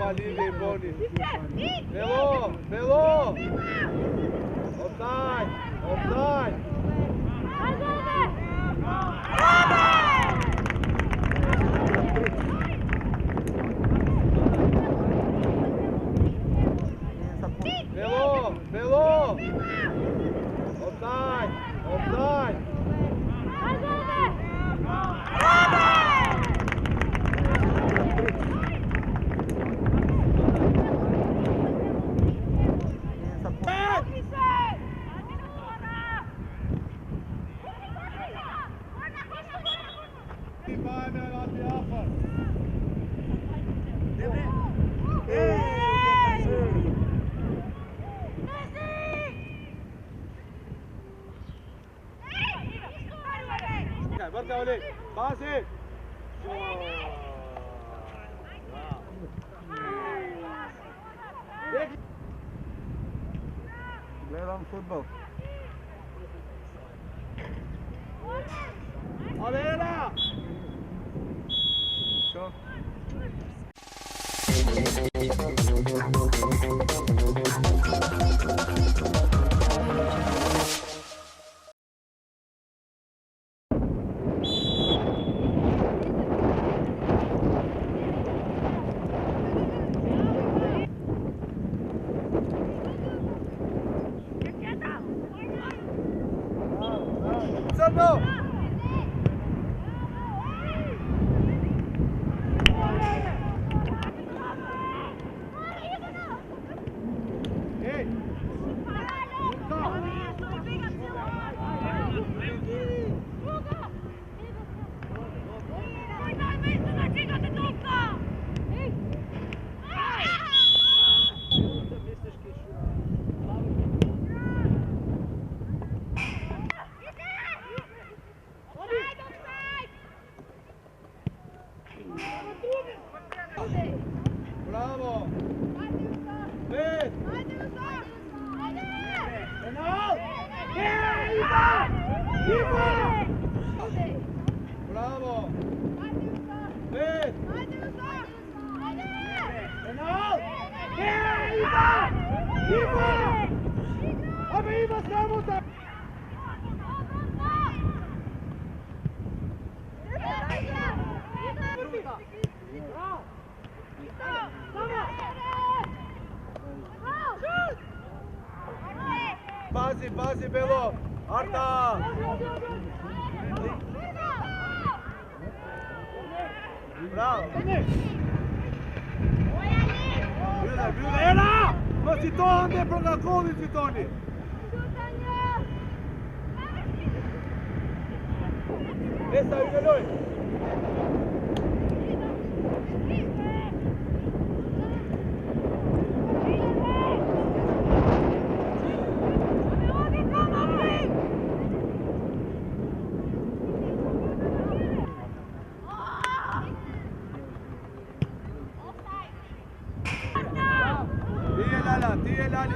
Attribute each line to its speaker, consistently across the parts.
Speaker 1: Livre, Boni. Velo, velo. Offside, offside. Velo, velo. Offside, offside. Vrta Oleg, pazi!
Speaker 2: Gledam futbol.
Speaker 1: Alena!
Speaker 2: Što?
Speaker 1: Crno! Bravo! Pet! Penal! Bravo! Pet! Penal! Abi ima samo da... Pazi, pazi, Belo! Arta! Bravo! Bile, bile, Ela! Ma si to onda progakoli si to ni! Esta, ide noi!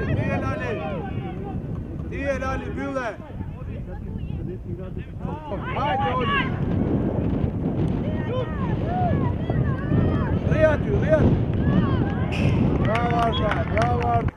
Speaker 1: Ali, değil Ali. Değil Ali, Müller. Haydi oğlum. Riyad diyor, Riyad. Bravo Arda, bravo Arda.